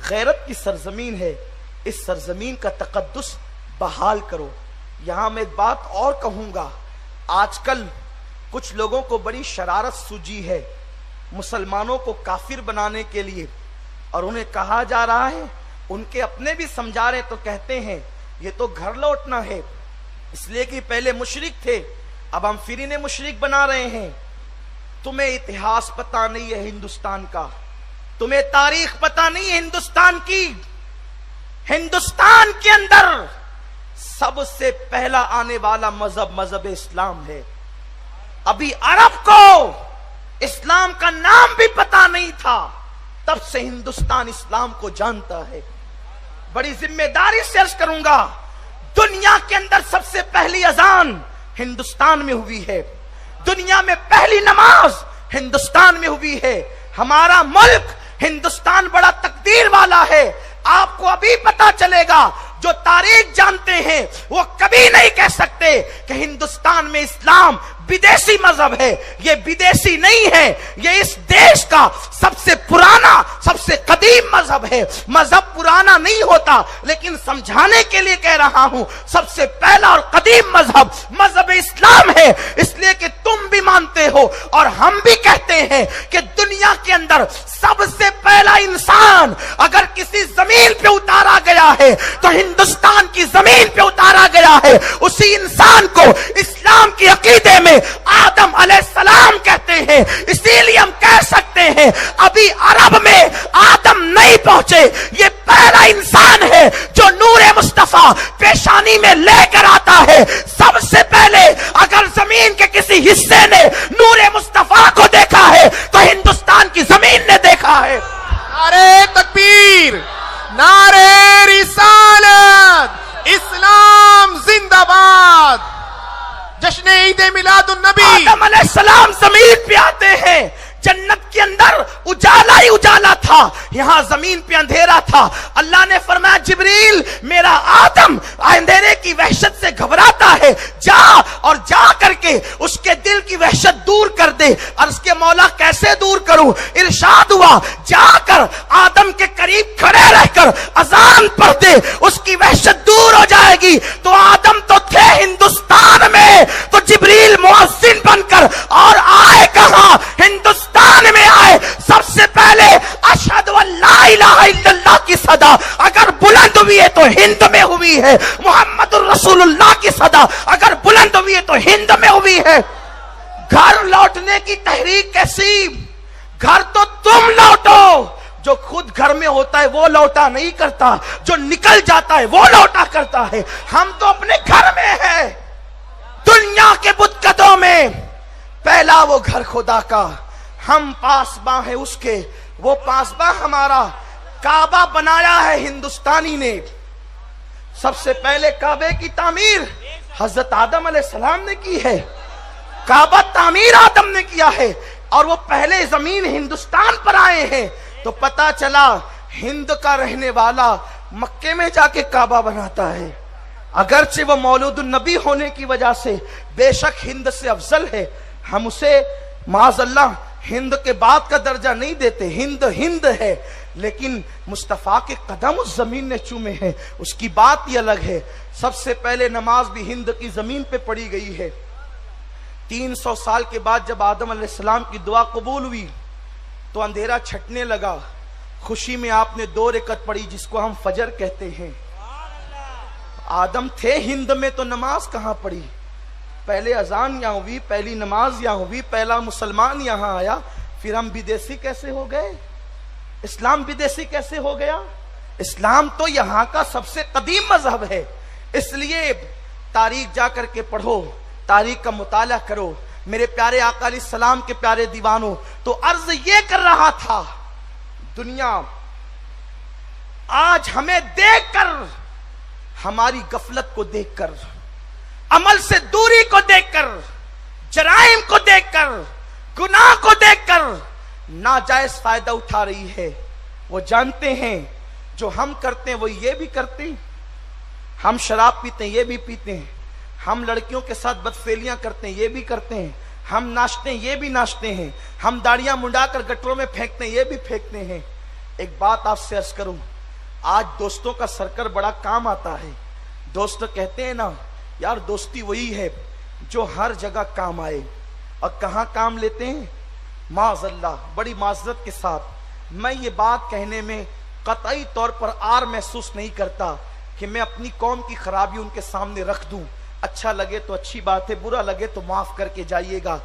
غیرت کی سرزمین ہے، اس سرزمین کا تقدس بحال کرو۔ یہاں میں ایک بات اور کہوں گا، آج کل کچھ لوگوں کو بڑی شرارت سوجی ہے مسلمانوں کو کافر بنانے کے لیے، اور انہیں کہا جا رہا ہے، ان کے اپنے بھی سمجھا رہے تو کہتے ہیں یہ تو گھر لوٹنا ہے، اس لیے کہ پہلے مشرک تھے، اب ہم پھر انہیں مشرک بنا رہے ہیں۔ تمہیں اتہاس پتہ نہیں ہے ہندوستان کا، تمہیں تاریخ پتہ نہیں ہے ہندوستان کی۔ ہندوستان کے اندر سب سے پہلا آنے والا مذہب اسلام ہے۔ ابھی عرب کو اسلام کا نام بھی پتہ نہیں تھا، تب سے ہندوستان اسلام کو جانتا ہے۔ بڑی ذمہ داری سے عرض کروں گا، دنیا کے اندر سب سے پہلی اذان ہندوستان میں ہوئی ہے، دنیا میں پہلی نماز ہندوستان میں ہوئی ہے۔ ہمارا ملک ہندوستان بڑا تقدیر والا ہے۔ آپ کو ابھی پتا چلے گا، جو تاریخ جانتے ہیں وہ کبھی نہیں کہہ سکتے کہ ہندوستان میں اسلام بدیسی مذہب ہے۔ یہ بدیسی نہیں ہے، یہ اس دیش کا سب سے پرانا، سب سے قدیم مذہب ہے۔ مذہب پرانا نہیں ہوتا، لیکن سمجھانے کے لیے کہہ رہا ہوں، سب سے پہلا اور قدیم مذہب اسلام ہے۔ اس لیے کہ تم بھی مانتے ہو اور ہم بھی کہتے ہیں کہ دنیا کے اندر سب سے پہلا انسان اگر کسی زمین پہ اتارا گیا ہے تو ہندوستان کی زمین پہ اتارا گیا ہے۔ اسی انسان کو اسلام کی عقیدے میں آدم علیہ السلام کہتے ہیں۔ اسی لیے ہم کہہ سکتے ہیں ابھی عرب میں آدم نہیں پہنچے، یہ پہلا انسان ہے جو نور مصطفیٰ پیشانی میں لے کر آتا ہے۔ سب سے پہلے اگر زمین کے کسی حصے نے نور مصطفیٰ کو دیکھا ہے تو ہندوستان کی زمین نے دیکھا ہے۔ نعرہ تکبیر، نعرہ رسالت، اسلام زندہ باد، جشن عید میلاد النبی۔ آدم علیہ السلام زمین پہ آتے ہیں، جنت کے اندر اجالا ہی اجالا تھا، یہاں زمین پہ اندھیرا تھا۔ اللہ نے فرمایا جبریل، میرا آدم اندھیرے کی وحشت سے گھبراتا ہے، جا اور جا کر کے اس کے دل کی وحشت دور کر دے۔ عرض کے مولا کیسے دور کروں؟ ارشاد ہوا جا کر آدم کے قریب کھڑے رہ کر اذان پڑھ دے، اس کی وحشت دور ہو جائے گی۔ تو آدم تو تھے ہندوستان میں، تو جبریل مؤذن بن کر اور آئے کہاں؟ ہندوستان میں آئے۔ سب سے پہلے اشہد ان لا الہ الا اللہ کی صدا اگر بلند ہوئی ہے تو ہند میں ہوئی ہے، محمد الرسول اللہ کی صدا اگر بلند ہوئی ہے تو ہند میں ہوئی ہے۔ گھر لوٹنے کی تحریک کیسی؟ گھر تو تم لوٹو، جو خود گھر میں ہوتا ہے وہ لوٹا نہیں کرتا، جو نکل جاتا ہے وہ لوٹا کرتا ہے۔ ہم تو اپنے گھر میں ہیں، دنیا کے بتکدوں میں پہلا وہ گھر خدا کا، ہم پاسباں ہیں اس کے، وہ پاسباں ہمارا۔ کعبہ بنایا ہے ہندوستانی نے، سب سے پہلے کعبے کی تعمیر حضرت آدم علیہ السلام نے کی ہے، کعبہ تعمیر آدم نے کیا ہے، اور وہ پہلے زمین ہندوستان پر آئے ہیں۔ تو پتا چلا ہند کا رہنے والا مکے میں جا کے کعبہ بناتا ہے، اگرچہ وہ مولود النبی ہونے کی وجہ سے بے شک ہند سے افضل ہے، ہم اسے معاذ اللہ ہند کے بعد کا درجہ نہیں دیتے، ہند ہند ہے، لیکن مصطفیٰ کے قدم اس زمین نے چومے ہیں، اس کی بات ہی الگ ہے۔ سب سے پہلے نماز بھی ہند کی زمین پہ پڑھی گئی ہے۔ 300 سال کے بعد جب آدم علیہ السلام کی دعا قبول ہوئی تو اندھیرا چھٹنے لگا، خوشی میں آپ نے 2 رکعت پڑھی جس کو ہم فجر کہتے ہیں۔ آدم تھے ہند میں تو نماز کہاں پڑھی؟ پہلے اذان یہاں ہوئی، پہلی نماز یہاں ہوئی، پہلا مسلمان یہاں آیا، پھر ہم بدیسی کیسے ہو گئے؟ اسلام بدیسی کیسے ہو گیا؟ اسلام تو یہاں کا سب سے قدیم مذہب ہے۔ اس لیے تاریخ جا کر کے پڑھو، تاریخ کا مطالعہ کرو۔ میرے پیارے آقا علیہ السلام کے پیارے دیوانوں، تو عرض یہ کر رہا تھا، دنیا آج ہمیں دیکھ کر، ہماری غفلت کو دیکھ کر، عمل سے دوری کو دیکھ کر، جرائم کو دیکھ کر، گناہ کو دیکھ کر ناجائز فائدہ اٹھا رہی ہے۔ وہ جانتے ہیں جو ہم کرتے ہیں وہ یہ بھی کرتے ہیں، ہم شراب پیتے ہیں یہ بھی پیتے ہیں، ہم لڑکیوں کے ساتھ بدفعلیاں کرتے ہیں یہ بھی کرتے ہیں، ہم ناچتے ہیں یہ بھی ناچتے ہیں، ہم داڑیاں منڈا کر گٹروں میں پھینکتے ہیں یہ بھی پھینکتے ہیں۔ ایک بات آپ سے عرض کروں، آج دوستوں کا سرکر بڑا کام آتا ہے. دوست کہتے ہیں نا یار دوستی وہی ہے جو ہر جگہ کام آئے، اور کہاں کام لیتے ہیں؟ معاذ اللہ، بڑی معذرت کے ساتھ میں یہ بات کہنے میں قطعی طور پر آر محسوس نہیں کرتا کہ میں اپنی قوم کی خرابی ان کے سامنے رکھ دوں. اچھا لگے تو اچھی بات ہے، برا لگے تو معاف کر کے جائیے گا.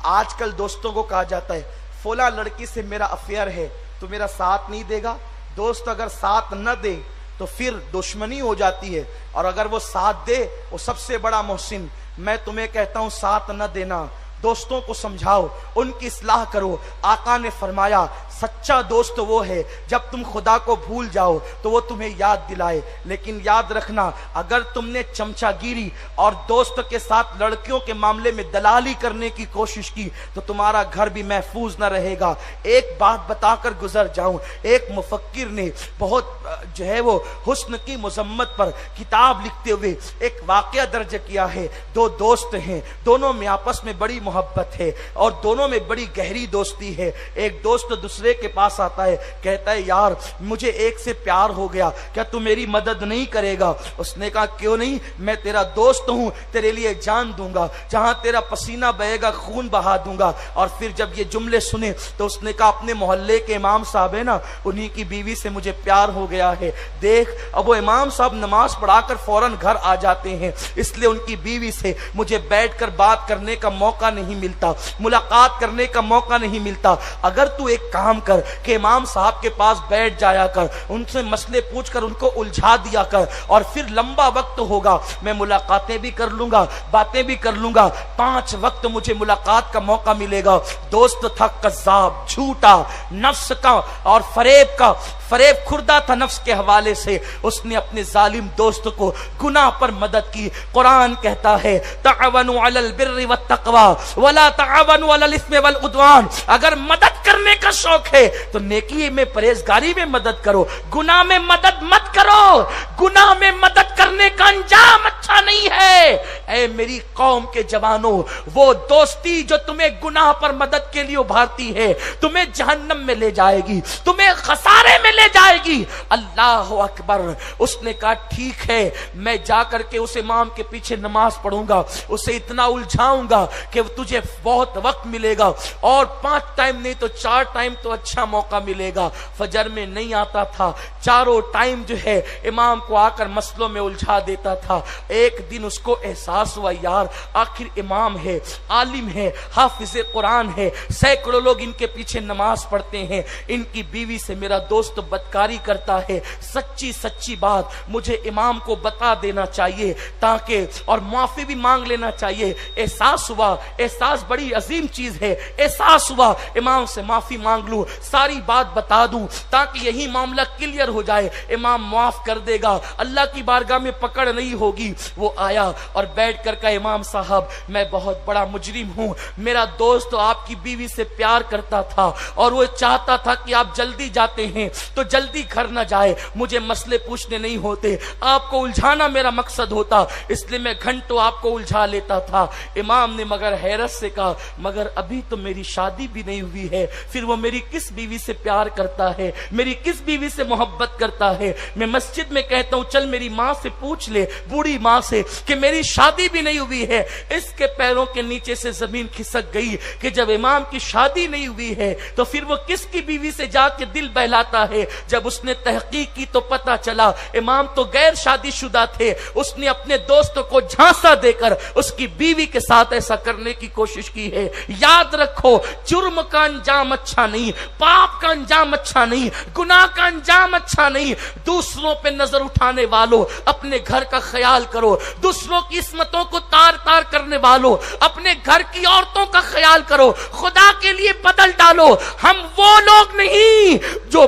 آج کل دوستوں کو کہا جاتا ہے فلاں لڑکی سے میرا افیئر ہے تو میرا ساتھ نہیں دے گا. دوست اگر ساتھ نہ دے تو پھر دشمنی ہو جاتی ہے، اور اگر وہ ساتھ دے وہ سب سے بڑا محسن. میں تمہیں کہتا ہوں ساتھ نہ دینا، دوستوں کو سمجھاؤ، ان کی اصلاح کرو. آقا نے فرمایا سچا دوست وہ ہے جب تم خدا کو بھول جاؤ تو وہ تمہیں یاد دلائے. لیکن یاد رکھنا اگر تم نے چمچا گیری اور دوست کے ساتھ لڑکیوں کے معاملے میں دلالی کرنے کی کوشش کی تو تمہارا گھر بھی محفوظ نہ رہے گا. ایک بات بتا کر گزر جاؤں، ایک مفکر نے بہت جو ہے وہ حسن کی مذمت پر کتاب لکھتے ہوئے ایک واقعہ درج کیا ہے. دو دوست ہیں، دونوں میں آپس میں بڑی محبت ہے اور دونوں میں بڑی گہری دوستی ہے. ایک دوست دوسرے کے پاس آتا ہے، کہتا ہے یار مجھے ایک سے پیار ہو گیا، کیا تو میری مدد نہیں کرے گا؟ اس نے کہا کیوں نہیں، میں تیرا دوست ہوں، تیرے لیے جان دوں گا، جہاں تیرا پسینہ بہے گا خون بہا دوں گا. اور پھر جب یہ جملے سنے تو اس نے کہا اپنے محلے کے امام صاحب ہے نا انہی کی بیوی سے مجھے پیار ہو گیا ہے. دیکھ اب وہ امام صاحب نماز پڑھا کر فوراً گھر آ جاتے ہیں، اس لیے ان کی بیوی سے مجھے بیٹھ کر بات کرنے کا موقع نہیں ملتا، ملاقات کرنے کا موقع نہیں ملتا. اگر تو ایک کام کر کہ امام صاحب کے پاس بیٹھ جایا کر، ان سے مسئلے پوچھ کر ان کو الجھا دیا کر، اور پھر لمبا وقت ہوگا میں ملاقاتیں بھی کر لوں گا، باتیں بھی کر لوں گا، 5 وقت مجھے ملاقات کا موقع ملے گا. دوست تھا قذاب، جھوٹا، نفس کا اور فریب خوردہ تھا نفس کے حوالے سے. اس نے اپنے ظالم دوست کو گناہ پر مدد کی. قرآن کہتا ہے تعاونوا علی البر والتقوی ولا تعاونوا علی الاثم والعدوان. اگر مدد کرنے کا شوق ہے تو نیکی میں پرہیزگاری میں مدد کرو، گناہ میں مدد مت کرو. گناہ میں مدد کرنے کا انجام اچھا نہیں ہے. اے میری قوم کے جوانوں، وہ دوستی جو تمہیں گناہ پر مدد کے لیے ابھارتی ہے تمہیں جہنم میں لے جائے گی، تمہیں خسارے میں لے جائے گی. اللہ اکبر. اس نے کہا ٹھیک ہے میں جا کر کے اس امام کے پیچھے نماز پڑھوں گا، اسے اتنا الجھاؤں گا کہ تجھے بہت وقت ملے گا، اور 5 ٹائم نہیں تو 4 ٹائم تو اچھا موقع ملے گا. فجر میں نہیں آتا تھا، چاروں ٹائم جو ہے امام کو آ کر مسئلوں میں الجھا دیتا تھا. ایک دن اس کو احساس ہوا یار آخر امام ہے، عالم ہے، حافظ قرآن ہے، سینکڑوں لوگ ان کے پیچھے نماز پڑھتے ہیں، ان کی بیوی سے میرا دوست بدکاری کرتا ہے. سچی بات مجھے امام کو بتا دینا چاہیے تاکہ اور معافی بھی مانگ لینا چاہیے. احساس ہوا، احساس بڑی عظیم چیز ہے. احساس ہوا امام سے معافی مانگ لوں، ساری بات بتا دوں تاکہ یہی معاملہ کلیئر ہو جائے. امام معاف کر دے گا، اللہ کی بارگاہ میں پکڑ نہیں ہوگی. وہ آیا اور بیٹھ کر کہا امام صاحب میں بہت بڑا مجرم ہوں، میرا دوست آپ کی بیوی سے پیار کرتا تھا اور وہ چاہتا تھا کہ آپ جلدی جاتے ہیں تو جلدی گھر نہ جائے، مجھے مسئلے پوچھنے نہیں ہوتے، آپ کو الجھانا میرا مقصد ہوتا، اس لیے میں گھنٹوں آپ کو الجھا لیتا تھا. امام نے مگر حیرت سے کہا مگر ابھی تو میری شادی بھی نہیں ہوئی ہے، پھر وہ میری کس بیوی سے پیار کرتا ہے، میری کس بیوی سے محبت کرتا ہے؟ میں مسجد میں کہتا ہوں چل میری ماں سے پوچھ لے، بوڑھی ماں سے، کہ میری شادی بھی نہیں ہوئی ہے. اس کے پیروں کے نیچے سے زمین کھسک گئی کہ جب امام کی شادی نہیں ہوئی ہے تو پھر وہ کس کی بیوی سے جا کے دل بہلاتا ہے؟ جب اس نے تحقیق کی تو پتا چلا امام تو غیر شادی شدہ تھے. اس نے اپنے دوست کو جھانسا دے کر اس کی بیوی کے ساتھ ایسا کرنے کی کوشش کی ہے. یاد رکھو جرم کا انجام اچھا نہیں، پاپ کا انجام اچھا نہیں، گناہ کا انجام اچھا نہیں. دوسروں پہ نظر اٹھانے والوں اپنے گھر کا خیال کرو، دوسروں کی عصمتوں کو تار تار کرنے والوں اپنے گھر کی عورتوں کا خیال کرو، خدا کے لیے بدل ڈالو. ہم وہ لوگ نہیں جو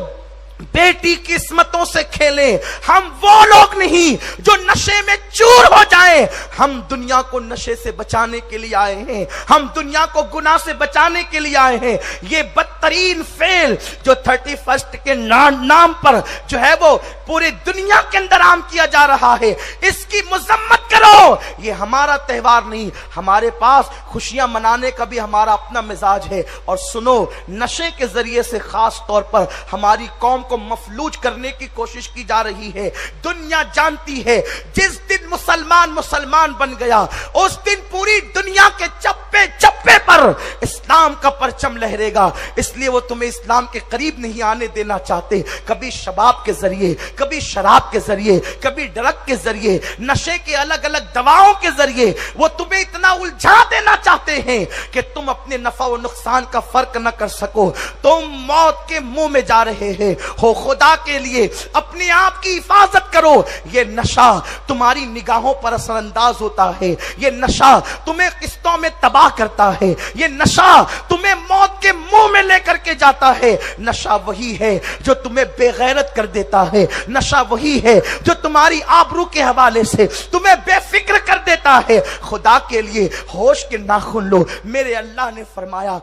بیٹی کی عصمتوں سے کھیلیں، ہم وہ لوگ نہیں جو نشے میں چور ہو جائیں. ہم دنیا کو نشے سے بچانے کے لیے آئے ہیں، ہم دنیا کو گناہ سے بچانے کے لیے آئے ہیں. یہ بدترین فعل جو 31 کے نام پر جو ہے وہ پوری دنیا کے اندر عام کیا جا رہا ہے، اس کی مذمت کرو۔ یہ ہمارا تہوار نہیں، ہمارے پاس خوشیاں منانے کا بھی ہمارا اپنا مزاج ہے۔ اور سنو، نشے کے ذریعے سے خاص طور پر ہماری قوم کو مفلوج کرنے کی کوشش کی جا رہی ہے۔ دنیا جانتی ہے جس دن مسلمان بن گیا اس دن پوری دنیا کے چپے چپے پر اسلام کا پرچم لہرے گا، اس لیے وہ تمہیں اسلام کے قریب نہیں آنے دینا چاہتے۔ کبھی شباب کے ذریعے، کبھی شراب کے ذریعے، کبھی ڈرگ کے ذریعے، نشے کے الگ الگ دواؤں کے ذریعے وہ تمہیں اتنا الجھا دینا چاہتے ہیں کہ تم اپنے نفع و نقصان کا فرق نہ کر سکو۔ تم موت کے منہ میں جا رہے ہیں۔ ہو خدا کے لیے اپنے آپ کی حفاظت کرو۔ یہ نشہ تمہاری نگاہوں پر اثر انداز ہوتا ہے، یہ نشہ تمہیں قسطوں میں تباہ کرتا ہے، یہ نشہ تمہیں موت کے منہ میں لے کر کے جاتا ہے۔ نشہ وہی ہے جو تمہیں بے غیرت کر دیتا ہے، نشہ وہی ہے جو تمہاری آبرو کے حوالے سے تمہیں بے فکر کر دیتا ہے۔ خدا کے لیے ہوش کے ناخن لو۔ میرے اللہ نے فرمایا